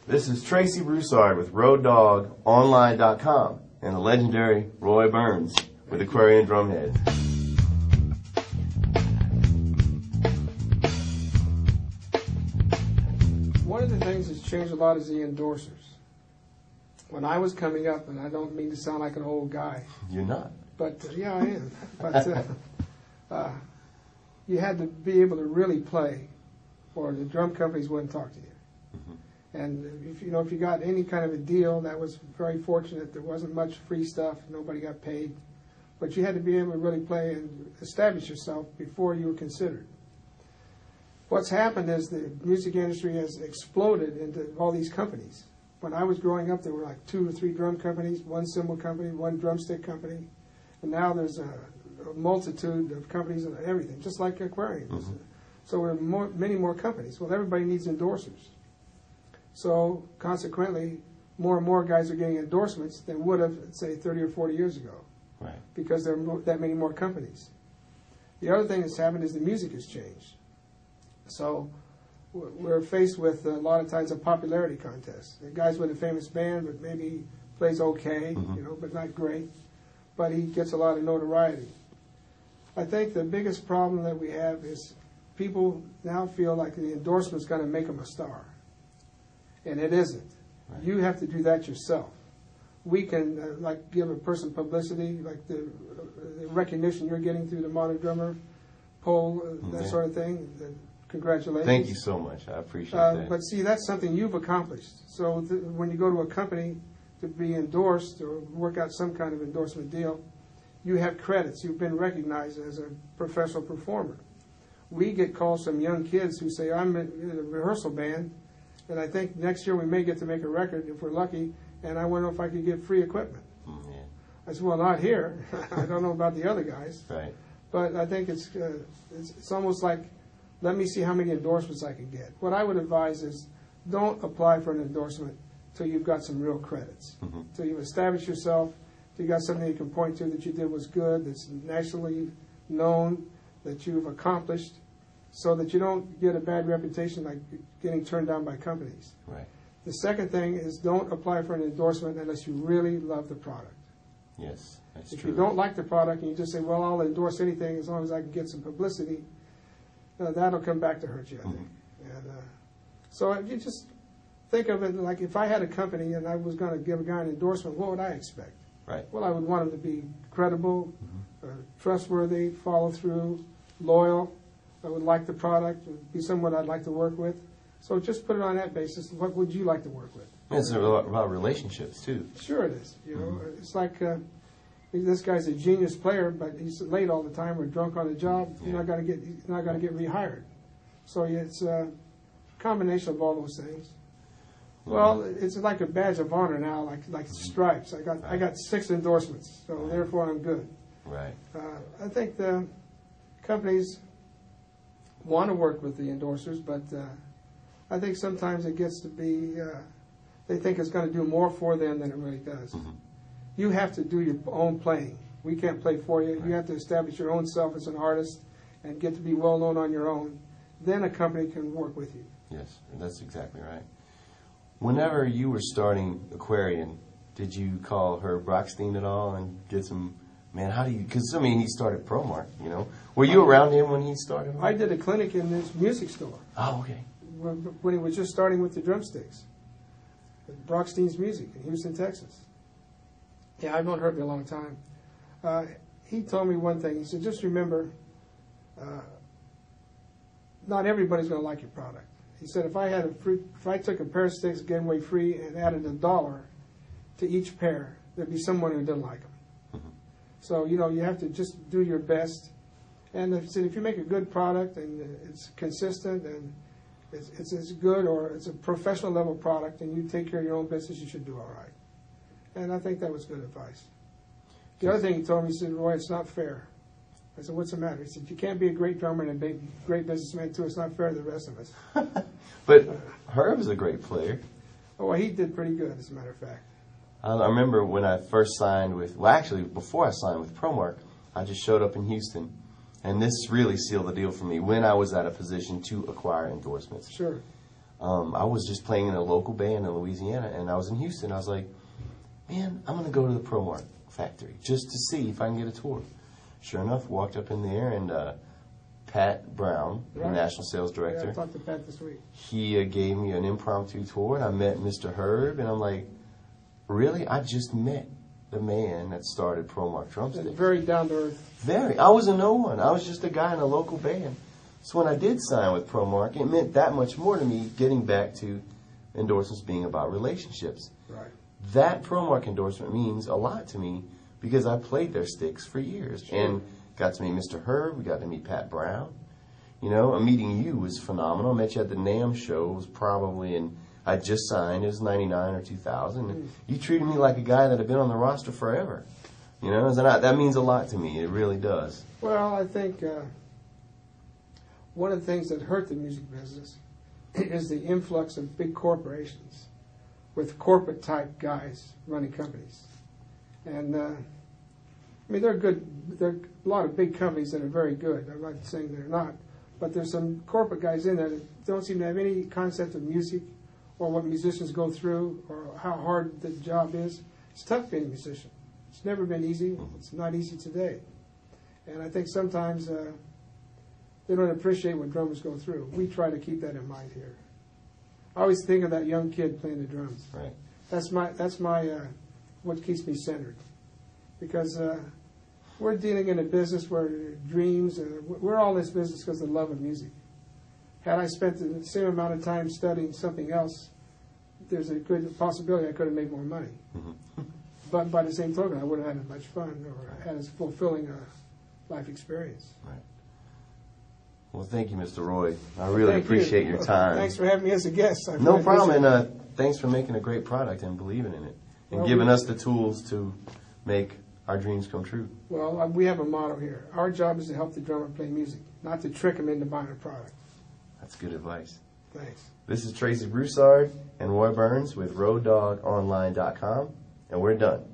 This is Tracy Broussard with RoadDogOnline.com and the legendary Roy Burns with Aquarian Drumheads. One of the things that's changed a lot is the endorsers. When I was coming up, and I don't mean to sound like an old guy. You're not. But, yeah, I am. But you had to be able to really play, or the drum companies wouldn't talk to you. Mm-hmm. And if you got any kind of a deal, that was very fortunate. There wasn't much free stuff. Nobody got paid. But you had to be able to really play and establish yourself before you were considered. What's happened is the music industry has exploded into all these companies. When I was growing up, there were like 2 or 3 drum companies, 1 cymbal company, 1 drumstick company. And now there's a multitude of companies and everything, just like Aquarian. Mm-hmm. So there are many more companies. Well, everybody needs endorsers. So consequently, more and more guys are getting endorsements than would have, say, 30 or 40 years ago. Right. Because there are that many more companies. The other thing that's happened is the music has changed. So we're faced with a lot of times a popularity contest. The guy's with a famous band, but maybe plays okay, mm-hmm. But not great. But he gets a lot of notoriety. I think the biggest problem that we have is people now feel like the endorsement's going to make them a star. And it isn't. Right. You have to do that yourself. We can give a person publicity, like the recognition you're getting through the Modern Drummer poll, that sort of thing. Congratulations. Thank you so much. I appreciate that. But see, that's something you've accomplished. So when you go to a company to be endorsed or work out some kind of endorsement deal, you have credits. You've been recognized as a professional performer. We get calls from young kids who say, I'm in a rehearsal band, and I think next year we may get to make a record if we're lucky, and I want to know if I could get free equipment. Yeah. I said, well, not here. I don't know about the other guys. Right. But I think it's almost like, let me see how many endorsements I can get. What I would advise is don't apply for an endorsement till you've got some real credits, mm-hmm. till you've established yourself, till you got something you can point to that you did was good, that's nationally known, that you've accomplished, so that you don't get a bad reputation like getting turned down by companies. Right. The second thing is don't apply for an endorsement unless you really love the product. Yes, that's true. If you don't like the product and you just say, well, I'll endorse anything as long as I can get some publicity, that'll come back to hurt you, I think. Mm-hmm. And so if you just think of it like if I had a company and I was going to give a guy an endorsement, what would I expect? Right. Well, I would want him to be credible, mm-hmm. Trustworthy, follow through, loyal. I would like the product, be someone I'd like to work with. So just put it on that basis. What would you like to work with? It's about relationships, too. Sure it is. Mm-hmm. It's like this guy's a genius player, but he's late all the time or drunk on the job. Yeah. He's not going to get rehired. So it's a combination of all those things. Mm-hmm. Well, it's like a badge of honor now, like stripes. I got 6 endorsements, so therefore I'm good. Right. I think the companies want to work with the endorsers, but I think sometimes it gets to be they think it's going to do more for them than it really does. Mm-hmm. You have to do your own playing. We can't play for you. Right. You have to establish your own self as an artist and get to be well known on your own. Then a company can work with you. Yes, that's exactly right. Whenever you were starting Aquarian, did you call Herb Brockstein at all and get some, man, how do you, because, I mean, he started ProMark, Were you around him when he started? I did a clinic in his music store. Oh, okay. When he was just starting with the drumsticks. With Brockstein's Music in Houston, Texas. Yeah, I've known Herb a long time. He told me one thing. He said, just remember, not everybody's going to like your product. He said, if I took a pair of sticks, gave away free, and added $1 to each pair, there'd be someone who didn't like them. Mm-hmm. So, you have to just do your best. And he said, if you make a good product and it's consistent and it's as good or it's a professional level product and you take care of your own business, you should do all right. And I think that was good advice. The other thing he told me, he said, Roy, it's not fair. I said, what's the matter? He said, you can't be a great drummer and a great businessman, too. It's not fair to the rest of us. But Herb's a great player. Oh, well, he did pretty good, as a matter of fact. I remember when I first signed with, well, actually, before I signed with ProMark, I just showed up in Houston. And this really sealed the deal for me when I was at a position to acquire endorsements. Sure. I was just playing in a local band in Louisiana, and I was in Houston. I was like, man, I'm going to go to the ProMark factory just to see if I can get a tour. Sure enough, walked up in there, and Pat Brown, the national sales director. Yeah, I talked to Pat this week. He gave me an impromptu tour, and I met Mr. Herb, and I'm like, really? I just met the man that started ProMark Drumsticks. Very down to earth. Very. I was a no one. I was just a guy in a local band. So when I did sign with ProMark, it meant that much more to me, getting back to endorsements being about relationships. Right. That ProMark endorsement means a lot to me because I played their sticks for years. Sure. And got to meet Mr. Herb. We got to meet Pat Brown. You know, meeting you was phenomenal. I met you at the NAMM show. It was probably I just signed. It was 99 or 2000. You treated me like a guy that had been on the roster forever. You know, and that means a lot to me. It really does. Well, I think one of the things that hurt the music business is the influx of big corporations with corporate-type guys running companies. And, I mean, they're good. There are a lot of big companies that are very good. I'm not saying they're not. But there's some corporate guys in there that don't seem to have any concept of music or what musicians go through or how hard the job is. It's tough being a musician. It's never been easy. It's not easy today. And I think sometimes they don't appreciate what drummers go through. We try to keep that in mind here. I always think of that young kid playing the drums. Right. That's my what keeps me centered. Because we're dealing in a business where dreams, we're all in this business because of the love of music. Had I spent the same amount of time studying something else, there's a good possibility I could have made more money. Mm-hmm. But by the same token, I wouldn't have had as much fun or had as fulfilling a life experience. Right. Well, thank you, Mr. Roy. I really appreciate your time. Thanks for having me as a guest. No problem, and thanks for making a great product and believing in it and giving us the tools to make our dreams come true. Well, we have a motto here. Our job is to help the drummer play music, not to trick him into buying a product. That's good advice. Thanks. This is Tracy Broussard and Roy Burns with RoadDogOnline.com, and we're done.